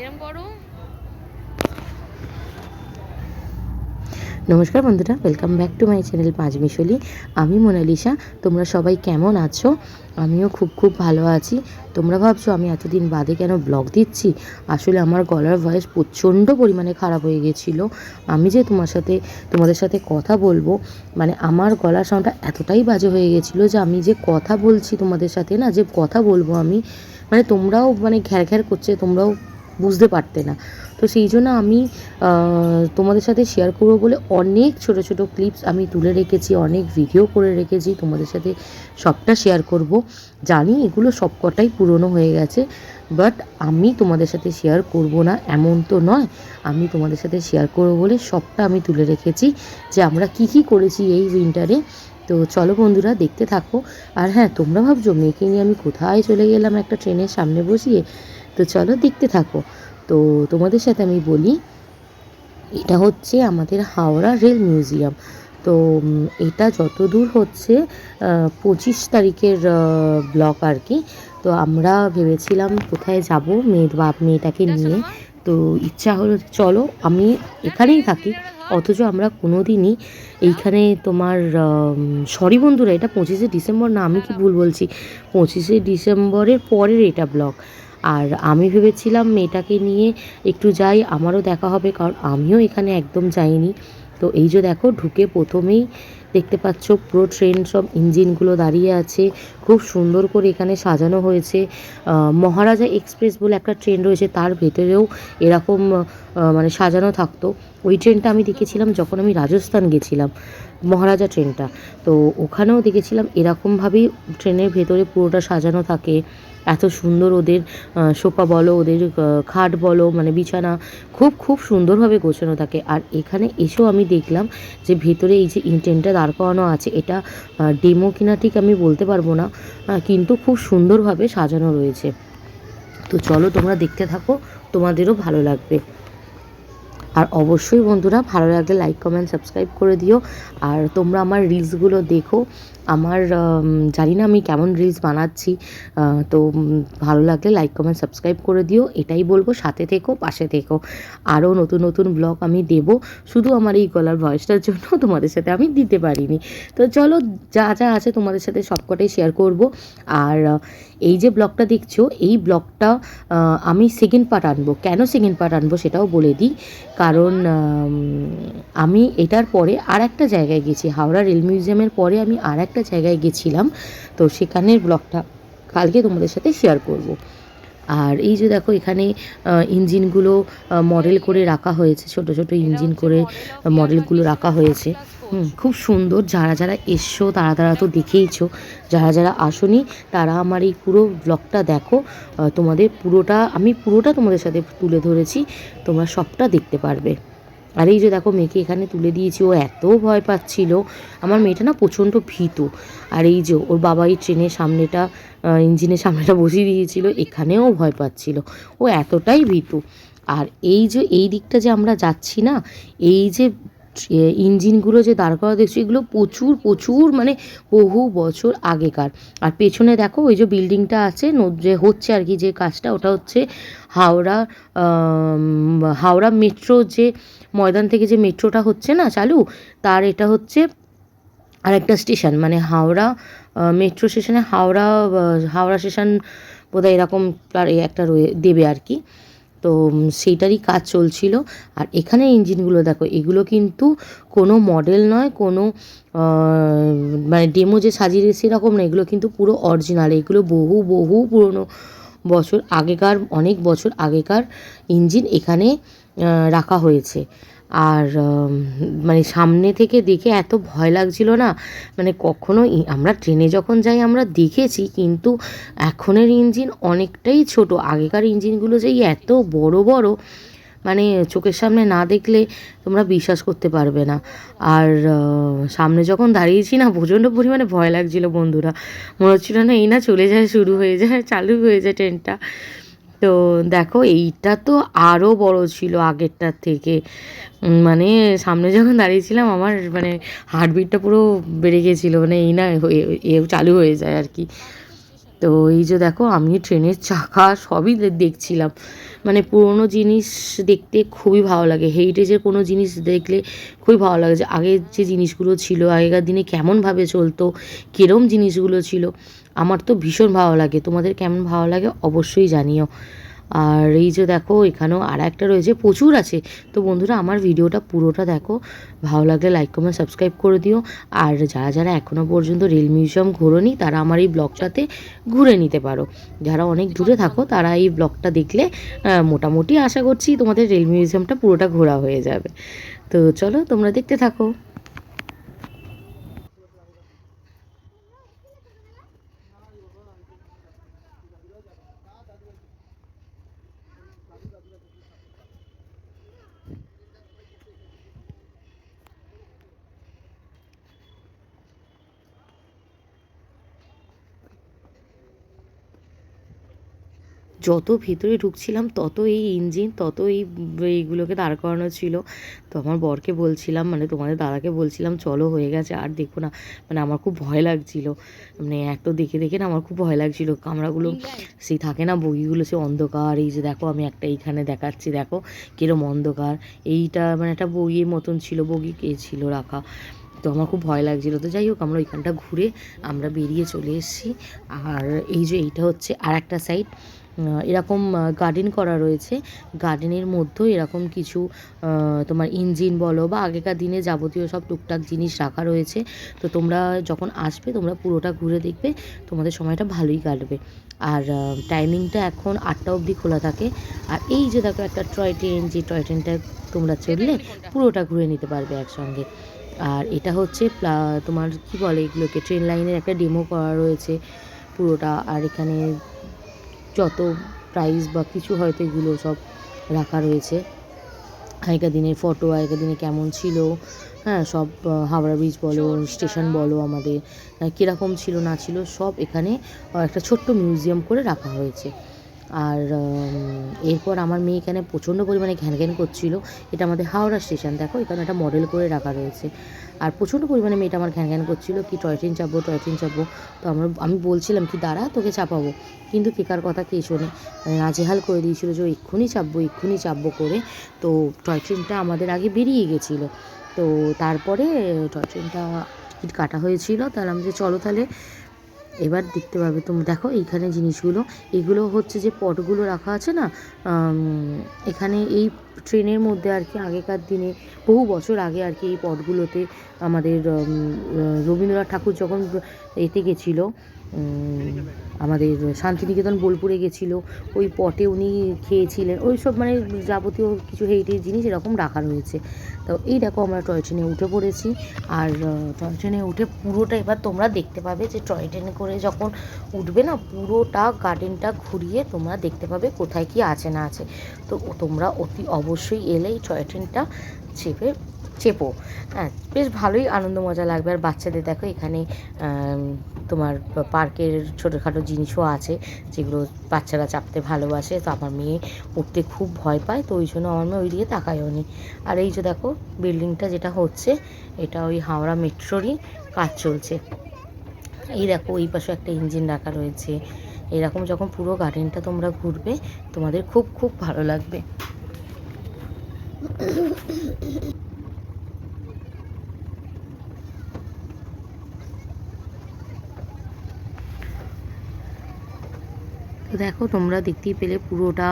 এরম করো। নমস্কার বন্ধুরা, welcome back to my channel Panchmishali. আমি মোনালিসা। তোমরা সবাই কেমন আছো? আমিও খুব খুব ভালো আছি। তোমরা ভাবছো আমি এতদিন বাদে কেন ব্লগ দিচ্ছি? আসলে আমার গলার ভয়েস প্রচণ্ড পরিমাণে খারাপ হয়ে গেছিলো। আমি যে তোমাদের সাথে কথা বলবো, মানে আমার গলার সাউন্ডটা এতটাই বাজে হয়ে গেছিলো যে আমি যে কথা বলছি তোমাদের সাথে, না যে কথা বলবো আমি, মানে তোমরাও মানে ঘ্যার ঘ্যার করছে, তোমরাও বুঝতে পারতে না। তো সেই জন্য আমি তোমাদের সাথে শেয়ার করবো বলে অনেক ছোট ছোট ক্লিপস আমি তুলে রেখেছি, অনেক ভিডিও করে রেখেছি, তোমাদের সাথে সবটা শেয়ার করব। জানি এগুলো সবকটাই পুরনো হয়ে গেছে, বাট আমি তোমাদের সাথে শেয়ার করব না এমন তো নয়। আমি তোমাদের সাথে শেয়ার করবো বলে সবটা আমি তুলে রেখেছি, যে আমরা কি কি করেছি এই উইন্টারে। তো চলো বন্ধুরা, দেখতে থাকো। আর হ্যাঁ, তোমরা ভাবছো মেয়েকে নিয়ে আমি কোথায় চলে গেলাম একটা ট্রেনের সামনে বসিয়ে। তো চলো দেখতে থাকো। তো তোমাদের সাথে আমি বলি, এটা হচ্ছে আমাদের হাওড়া রেল মিউজিয়াম। তো এটা যতদূর হচ্ছে 25 তারিখের ব্লক আর কি। তো আমরা ভেবেছিলাম কোথায় যাব মেয়েটাকে নিয়ে। তো ইচ্ছা হলো চলো, আমি এখানেই থাকি, অথচ আমরা কোনো দিনই এইখানে তোমার সরি বন্ধুরা, এটা 25শে ডিসেম্বর না, আমি কি ভুল বলছি, 25শে ডিসেম্বরের পরের এটা ব্লগ। আর আমি ভেবেছিলাম মেয়েটাকে নিয়ে একটু যাই, আমারও দেখা হবে, কারণ আমিও এখানে একদম যাইনি। তো এই যে দেখো, ঢুকে প্রথমেই দেখতে পাচ্ছ পুরো ট্রেন সব ইঞ্জিনগুলো দাঁড়িয়ে আছে, খুব সুন্দর করে এখানে সাজানো হয়েছে। মহারাজা এক্সপ্রেস বলে একটা ট্রেন রয়েছে, তার ভেতরেও এরকম মানে সাজানো থাকতো। ওই ট্রেনটা আমি দেখেছিলাম যখন আমি রাজস্থান গেছিলাম, মহারাজা ট্রেনটা। তো ওখানেও দেখেছিলাম এরকমভাবেই ট্রেনের ভেতরে পুরোটা সাজানো থাকে। এত সুন্দর ওদের সোফা বলো, ওদের খাট বলো, মানে বিছানা খুব খুব সুন্দরভাবে গোছানো থাকে। আর এখানে এসেও আমি দেখলাম যে ভেতরে এই যে ট্রেনটা দাঁড় করানো আছে, এটা ডেমো কিনা ঠিক আমি বলতে পারবো না, কিন্তু খুব সুন্দরভাবে সাজানো রয়েছে। তো চলো তোমরা দেখতে থাকো, তোমাদেরও ভালো লাগবে। আর অবশ্যই বন্ধুরা, ভালো লাগলে লাইক কমেন্ট সাবস্ক্রাইব করে দিও। আর তোমরা আমার রিলসগুলো দেখো। আমার জানি না আমি কেমন রিলস বানাচ্ছি, তো ভালো লাগলে লাইক কমেন্ট সাবস্ক্রাইব করে দিও, এটাই বলবো। সাথে থেকো, পাশে থেকো, আরও নতুন নতুন ব্লগ আমি দেব। শুধু আমার এই গলার ভয়েসটার জন্য তোমাদের সাথে আমি দিতে পারিনি। তো চলো, যা যা আছে তোমাদের সাথে সবকটাই শেয়ার করব। আর এই যে ব্লগটা দেখছো, এই ব্লগটা আমি সেকেন্ড পার্ট আনবো। কেন সেকেন্ড পার্ট আনবো সেটাও বলে দিই। কারণ আমি এটার পরে আর একটা জায়গায় গেছি, হাওড়া রেল মিউজিয়ামের পরে আমি আর একটা জায়গায় গেছিলাম। তো সেখানের ব্লগটা কালকে তোমাদের সাথে শেয়ার করব। আর এই যে দেখো, এখানে ইঞ্জিনগুলো মডেল করে রাখা হয়েছে, ছোট ছোট ইঞ্জিন করে মডেলগুলো রাখা হয়েছে। খুব সুন্দর। যারা যারা এসছো তারা তারা তো দেখেইছো, যারা যারা আসোনি তারা আমার এই পুরো ব্লগটা দেখো। আমি পুরোটা তোমাদের সাথে তুলে ধরেছি, তোমরা সবটা দেখতে পারবে। আর এই যে দেখো, মেয়েকে এখানে তুলে দিয়েছি, ও এত ভয় পাচ্ছিল। আমার মেয়েটা না প্রচণ্ড ভীতু। আর এই যে ওর বাবা এই ট্রেনের সামনেটা, ইঞ্জিনের সামনেটা বসিয়ে দিয়েছিল, এখানেও ভয় পাচ্ছিল, ও এতটাই ভীতু। আর এই যে এই দিকটা যে আমরা যাচ্ছি না, এই যে ইঞ্জিনগুলো যে দাঁড় করা দেখছি, এগুলো প্রচুর প্রচুর মানে বহু বছর আগেকার। আর পেছনে দেখো ওই যে বিল্ডিংটা আছে, যে হচ্ছে আর কি, যে কাজটা, ওটা হচ্ছে হাওড়া হাওড়া মেট্রো, যে ময়দান থেকে যে মেট্রোটা হচ্ছে না চালু, তার এটা হচ্ছে আরেকটা স্টেশন, মানে হাওড়া মেট্রো স্টেশনে হাওড়া স্টেশন বোধহয় এরকম তার একটা দেবে আর কি। তো সেইটারই কাজ চলছিল। আর এখানে ইঞ্জিনগুলো দেখো, এগুলো কিন্তু কোনো মডেল নয়, কোনো মানে ডেমো যে সাজিয়ে সেরকম না, এগুলো কিন্তু পুরো অরিজিনাল। এগুলো বহু বহু পুরনো বছর আগেকার, অনেক বছর আগেকার ইঞ্জিন এখানে রাখা হয়েছে। আর মানে সামনে থেকে দেখে এত ভয় লাগছিল না, মানে কখনো আমরা ট্রেনে যখন যাই আমরা দেখেছি, কিন্তু এখনের ইঞ্জিন অনেকটাই ছোট। আগেকার ইঞ্জিনগুলো যে এত বড় বড়, মানে চোখের সামনে না দেখলে তোমরা বিশ্বাস করতে পারবে না। আর সামনে যখন দাঁড়িয়েছি না, প্রচণ্ড পরিমাণে ভয় লাগছিল বন্ধুরা। মনে হচ্ছিল না এই না চলে যায়, শুরু হয়ে যায়, চালু হয়ে যায় ট্রেনটা। তো দেখো, এইটা তো আরও বড় ছিল আগেরটার থেকে। মানে সামনে যখন দাঁড়িয়েছিলাম, আমার মানে হার্টবিটটা পুরো বেড়ে গেছিলো, মানে এই না চালু হয়ে যায় আর কি। তো এই যে দেখো আমি ট্রেনের চাকা সবই দেখছিলাম, মানে পুরোনো জিনিস দেখতে খুবই ভালো লাগে। হেরিটেজের কোনো জিনিস দেখলে খুবই ভালো লাগে, যে আগের যে জিনিসগুলো ছিল, আগেকার দিনে কেমনভাবে চলতো, কীরম জিনিসগুলো ছিল, আমার তো ভীষণ ভালো লাগে। তোমাদের কেমন ভালো লাগে অবশ্যই জানিও। আর এই যে দেখো এখানেও আর একটা রয়েছে, প্রচুর আছে। তো বন্ধুরা আমার ভিডিওটা পুরোটা দেখো, ভালো লাগলে লাইক কমেন্ট সাবস্ক্রাইব করে দিও। আর যারা যারা এখনও পর্যন্ত রেল মিউজিয়াম ঘোরোনি তারা আমার এই ব্লগটাতে ঘুরে নিতে পারো। যারা অনেক দূরে থাকো তারা এই ব্লগটা দেখলে মোটামুটি আশা করছি তোমাদের রেল মিউজিয়ামটা পুরোটা ঘোরা হয়ে যাবে। তো চলো তোমরা দেখতে থাকো। যত ভিতরে ঢুকছিলাম তত এই ইঞ্জিন, তত এইগুলোকে দাঁড় করানো ছিল। তো আমার বরকে বলছিলাম, মানে তোমাদের দাদাকে বলছিলাম চলো হয়ে গেছে আর দেখো না, মানে আমার খুব ভয় লাগছিল, মানে এত দেখে দেখে না আমার খুব ভয় লাগছিল। কামরাগুলো সেই থাকে না, বগিগুলো সে অন্ধকার। এই যে দেখো আমি একটা এইখানে দেখাচ্ছি, দেখো কিরম অন্ধকার। এইটা মানে একটা বগির মতন ছিল, বগি কে ছিল রাখা। তো আমার খুব ভয় লাগছিলো। তো যাই হোক আমরা ওইখানটা ঘুরে আমরা বেরিয়ে চলে এসেছি। আর এই যে এইটা হচ্ছে আর একটা সাইড, এরকম গার্ডেন করা রয়েছে। গার্ডেনের মধ্যেও এরকম কিছু তোমার ইঞ্জিন বলো বা আগেকার দিনে যাবতীয় সব টুকটাক জিনিস রাখা রয়েছে। তো তোমরা যখন আসবে তোমরা পুরোটা ঘুরে দেখবে, তোমাদের সময়টা ভালোই কাটবে। আর টাইমিংটা এখন 8টা অবধি খোলা থাকে। আর এই যে দেখো একটা টয় ট্রেন, যে টয় ট্রেনটা তোমরা চড়লে পুরোটা ঘুরে নিতে পারবে একসঙ্গে। আর এটা হচ্ছে তোমার কি বলে এগুলোকে, ট্রেন লাইনের একটা ডেমো করা রয়েছে পুরোটা। আর এখানে যত প্রাইস বা কিছু হয়তো এগুলো সব রাখা রয়েছে, আগেকার দিনের ফটো, আগেকার দিনে কেমন ছিল, হ্যাঁ সব হাওড়া ব্রিজ বলো, স্টেশন বলো আমাদের কীরকম ছিল না ছিল, সব এখানে একটা ছোট্ট মিউজিয়াম করে রাখা হয়েছে। আর এরপর আমার মেয়ে এখানে প্রচণ্ড পরিমাণে ঘ্যান ঘ্যান করছিল। এটা আমাদের হাওড়া স্টেশন, দেখো এখানে একটা মডেল করে রাখা রয়েছে। আর প্রচণ্ড পরিমাণে মেয়েটা আমার ঘ্যান ঘ্যান করছিল কি টয় ট্রেন চাপবো, টয় ট্রেন চাপবো। তো আমি বলছিলাম কি দাঁড়া তোকে চাপাবো, কিন্তু কেকার কথা কে শোনে, নাজেহাল করে দিয়েছিল যে এক্ষুনি চাপবো এক্ষুনি চাপবো করে। তো টয় ট্রেনটা আমাদের আগে বেরিয়ে গেছিলো। তো তারপরে টয় ট্রেনটা টিকিট কাটা হয়েছিল, তাহলে আমি যে চলো তাহলে এবার দেখতে পাবে। তুমি দেখো এইখানে জিনিসগুলো, এগুলো হচ্ছে যে পটগুলো রাখা আছে না, এখানে এই ট্রেনের মধ্যে আর কি আগেকার দিনে বহু বছর আগে আর কি এই পটগুলোতে আমাদের রবীন্দ্রনাথ ঠাকুর যখন এতে গেছিলো, আমাদের শান্তিনিকেতন বোলপুরে গেছিলো, ওই পটে উনি খেয়েছিলেন, ওই সব মানে যাবতীয় কিছু হেরিটেজ জিনিস এরকম রাখা রয়েছে। তো এই দেখো আমরা টয় ট্রেনে উঠে পড়েছি। আর টয় ট্রেনে উঠে পুরোটা এবার তোমরা দেখতে পাবে, যে টয় ট্রেনে করে যখন উঠবে না পুরোটা গার্ডেনটা ঘুরিয়ে তোমরা দেখতে পাবে কোথায় কি আছে না আছে। তো তোমরা অতি অবশ্যই এলেই টয় ট্রেনটা চেপো, হ্যাঁ বেশ ভালোই আনন্দ মজা লাগবে। আর বাচ্চাদের দেখো এখানে তোমার পার্কের ছোটোখাটো জিনিসও আছে, যেগুলো বাচ্চারা চাপতে ভালোবাসে। তো আমার মেয়ে উঠতে খুব ভয় পায়, তো ওই জন্য আমার মেয়ে ওই দিকে তাকায়ও নি। আর এই যে দেখো বিল্ডিংটা যেটা হচ্ছে, এটা ওই হাওড়া মেট্রোরই কাজ চলছে। এই দেখো ওই পাশে একটা ইঞ্জিন রাখা রয়েছে। এরকম যখন পুরো গার্ডেনটা তোমরা ঘুরবে তোমাদের খুব খুব ভালো লাগবে। তো দেখো তোমরা দেখতেই পেলে পুরোটা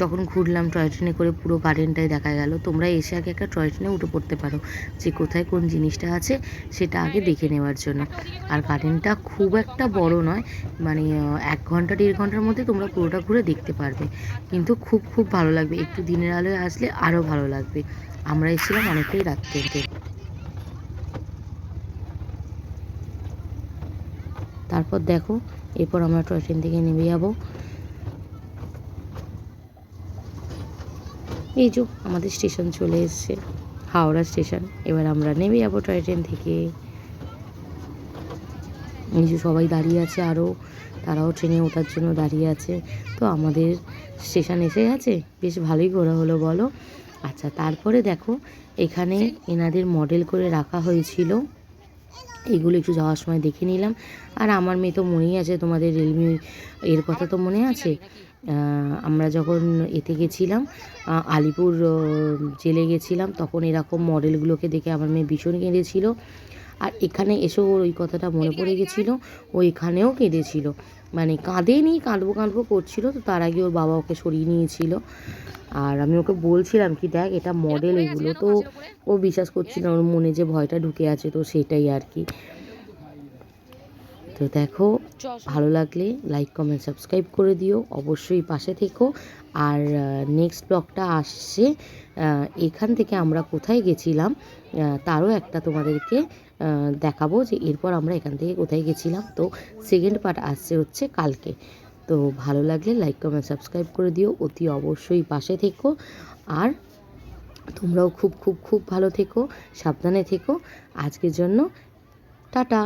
যখন ঘুরলাম টয় ট্রেনে করে পুরো গার্ডেনটাই দেখা গেল। তোমরা এসে আগে একটা টয় ট্রেনে উঠে পড়তে পারো, যে কোথায় কোন জিনিসটা আছে সেটা আগে দেখে নেওয়ার জন্য। আর গার্ডেনটা খুব একটা বড় নয়, মানে 1 ঘন্টা 1.5 ঘন্টার মধ্যে তোমরা পুরোটা ঘুরে দেখতে পারবে, কিন্তু খুব খুব ভালো লাগবে। একটু দিনের আলোয় আসলে আরও ভালো লাগবে। আমরা এসেছিলাম অনেকটাই রাত্রে। তারপর দেখো এরপর আমরা টয় ট্রেন থেকে নেমে যাবো। এই যে আমাদের স্টেশন চলে এসছে, হাওড়া স্টেশন। এবার আমরা নেমে যাবো টয় ট্রেন থেকে। এই যে সবাই দাঁড়িয়ে আছে, আরও তারাও ট্রেনে ওঠার জন্য দাঁড়িয়ে আছে। তো আমাদের স্টেশন এসে গেছে, বেশ ভালোই ঘোরা হলো বলো। আচ্ছা তারপরে দেখো এখানে এনাদের মডেল করে রাখা হয়েছিল এগুলো একটু যাওয়ার সময় দেখে নিলাম। আর আমার মেয়ে তো মনেই আছে, তোমাদের রিয়েলমি এর কথা তো মনে আছে, আমরা যখন এতে গেছিলাম আলিপুর জেলে গেছিলাম, তখন এরকম মডেলগুলোকে দেখে আমার মেয়ে ভীষণ কেঁদেছিল। আর এখানে এসেও ওর ওই কথাটা মনে পড়ে গেছিলো, ও এখানেও কেঁদেছিল, মানে কাঁদেনি, কাঁদবো কাঁদবো করছিল, তো তার আগে ওর বাবা ওকে সরিয়ে নিয়েছিল। আর আমি ওকে বলছিলাম কি দেখ এটা মডেল, এগুলো তো ও বিশ্বাস করছিল না, ওর মনে যে ভয়টা ঢুকে আছে, তো সেটাই আর কি। তো দেখো, ভালো লাগলে লাইক কমেন্ট সাবস্ক্রাইব করে দিও, অবশ্যই পাশে থেকো। আর নেক্সট ব্লগটা আসছে, এখান থেকে আমরা কোথায় গেছিলাম তারও একটা তোমাদেরকে দেখাবো, যে এরপর আমরা এখান থেকে কোথায় গেছিলাম। তো সেকেন্ড পার্ট আসছে হচ্ছে কালকে। তো ভালো লাগলে লাইক কমেন্ট সাবস্ক্রাইব করে দিও, অতি অবশ্যই পাশে থেকো। আর তোমরাও খুব খুব খুব ভালো থেকো, সাবধানে থেকো। আজকের জন্য টাটা।